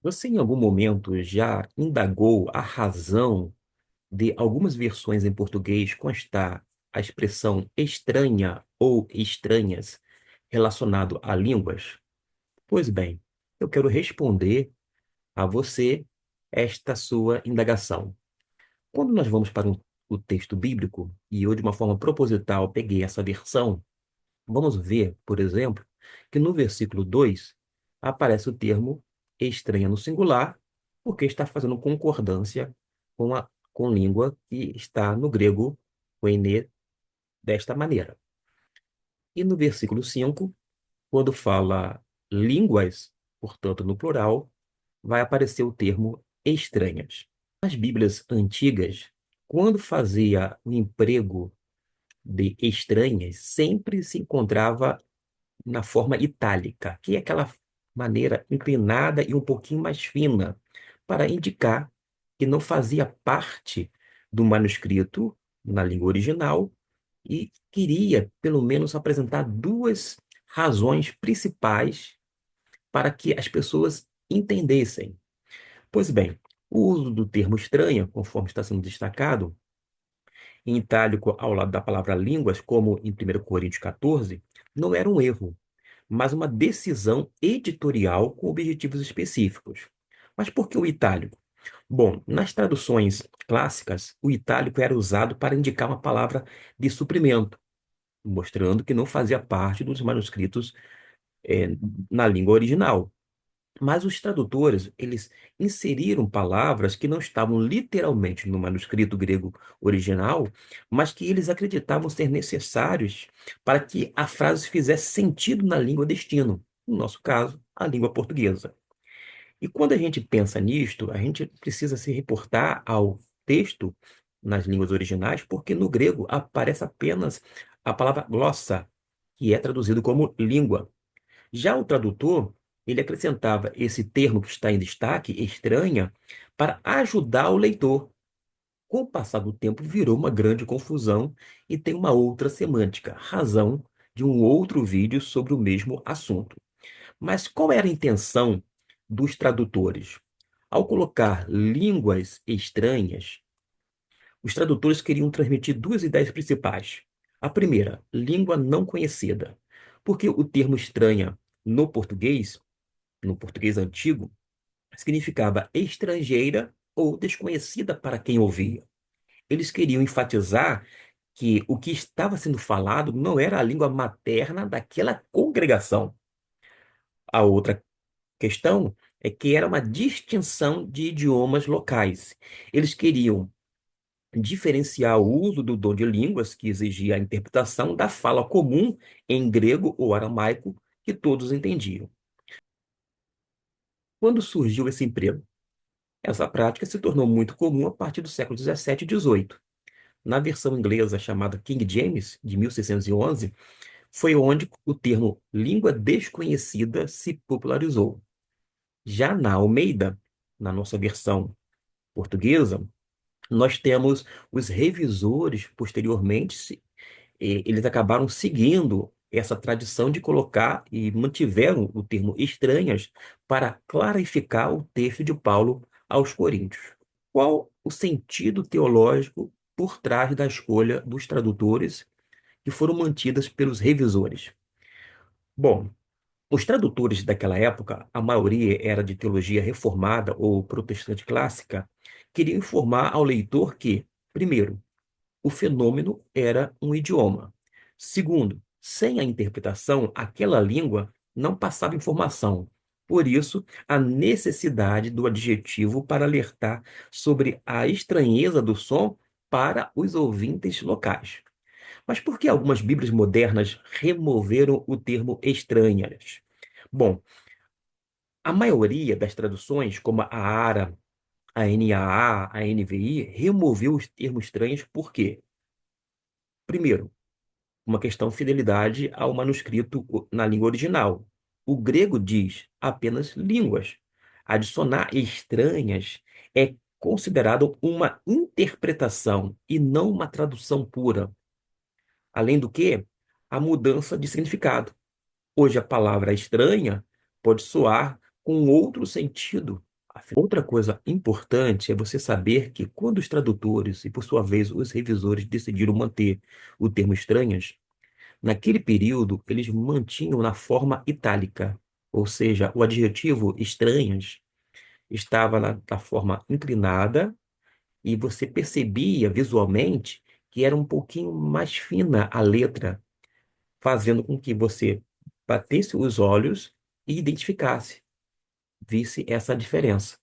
Você em algum momento já indagou a razão de algumas versões em português constar a expressão estranha ou estranhas relacionado a línguas? Pois bem, eu quero responder a você esta sua indagação. Quando nós vamos para o texto bíblico, e eu de uma forma proposital peguei essa versão, vamos ver, por exemplo, que no versículo 2 aparece o termo estranha no singular, porque está fazendo concordância com língua que está no grego koine desta maneira. E no versículo 5, quando fala línguas, portanto no plural, vai aparecer o termo estranhas. Nas Bíblias antigas, quando fazia o emprego de estranhas, sempre se encontrava na forma itálica, que é aquela maneira inclinada e um pouquinho mais fina, para indicar que não fazia parte do manuscrito na língua original e queria, pelo menos, apresentar duas razões principais para que as pessoas entendessem. Pois bem, o uso do termo estranha, conforme está sendo destacado, em itálico ao lado da palavra línguas, como em 1 Coríntios 14, não era um erro, mas uma decisão editorial com objetivos específicos. Mas por que o itálico? Bom, nas traduções clássicas, o itálico era usado para indicar uma palavra de suprimento, mostrando que não fazia parte dos manuscritos eh, na língua original. Mas os tradutores, eles inseriram palavras que não estavam literalmente no manuscrito grego original, mas que eles acreditavam ser necessários para que a frase fizesse sentido na língua destino, no nosso caso, a língua portuguesa. E quando a gente pensa nisto, a gente precisa se reportar ao texto nas línguas originais, porque no grego aparece apenas a palavra glossa, que é traduzido como língua. Já o tradutor, ele acrescentava esse termo que está em destaque, estranha, para ajudar o leitor. Com o passar do tempo, virou uma grande confusão e tem uma outra semântica, razão de um outro vídeo sobre o mesmo assunto. Mas qual era a intenção dos tradutores? Ao colocar línguas estranhas, os tradutores queriam transmitir duas ideias principais. A primeira, língua não conhecida, porque o termo estranha no português antigo, significava estrangeira ou desconhecida para quem ouvia. Eles queriam enfatizar que o que estava sendo falado não era a língua materna daquela congregação. A outra questão é que era uma distinção de idiomas locais. Eles queriam diferenciar o uso do dom de línguas, que exigia a interpretação da fala comum em grego ou aramaico, que todos entendiam. Quando surgiu esse emprego? Essa prática se tornou muito comum a partir do século 17 e 18. Na versão inglesa chamada King James, de 1611, foi onde o termo língua desconhecida se popularizou. Já na Almeida, na nossa versão portuguesa, nós temos os revisores posteriormente, eles acabaram seguindo essa tradição de colocar e mantiveram o termo estranhas para clarificar o texto de Paulo aos Coríntios. Qual o sentido teológico por trás da escolha dos tradutores que foram mantidas pelos revisores? Bom, os tradutores daquela época, a maioria era de teologia reformada ou protestante clássica, queriam informar ao leitor que, primeiro, o fenômeno era um idioma. Segundo, sem a interpretação, aquela língua não passava informação. Por isso, a necessidade do adjetivo para alertar sobre a estranheza do som para os ouvintes locais. Mas por que algumas Bíblias modernas removeram o termo estranhas? Bom, a maioria das traduções, como a ARA, a NAA, a NVI, removeu os termos estranhos por quê? Primeiro, uma questão de fidelidade ao manuscrito na língua original. O grego diz apenas línguas. Adicionar estranhas é considerado uma interpretação e não uma tradução pura. Além do que, a mudança de significado. Hoje a palavra estranha pode soar com outro sentido. Outra coisa importante é você saber que quando os tradutores e, por sua vez, os revisores decidiram manter o termo estranhas, naquele período eles mantinham na forma itálica, ou seja, o adjetivo estranhas estava na forma inclinada e você percebia visualmente que era um pouquinho mais fina a letra, fazendo com que você batesse os olhos e identificasse, visse essa diferença.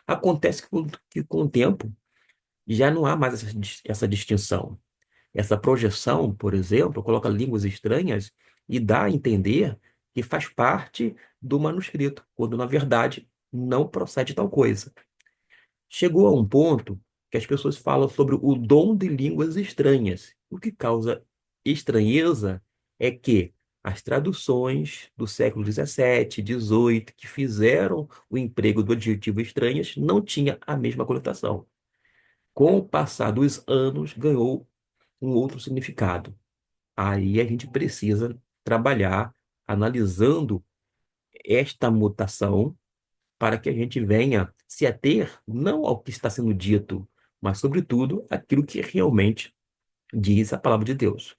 Acontece que com o tempo já não há mais essa distinção. Essa projeção, por exemplo, coloca línguas estranhas e dá a entender que faz parte do manuscrito, quando na verdade não procede tal coisa. Chegou a um ponto que as pessoas falam sobre o dom de línguas estranhas. O que causa estranheza é que as traduções do século XVII, XVIII, que fizeram o emprego do adjetivo estranhas, não tinha a mesma conotação. Com o passar dos anos, ganhou um outro significado. Aí a gente precisa trabalhar analisando esta mutação para que a gente venha se ater não ao que está sendo dito, mas, sobretudo, aquilo que realmente diz a palavra de Deus.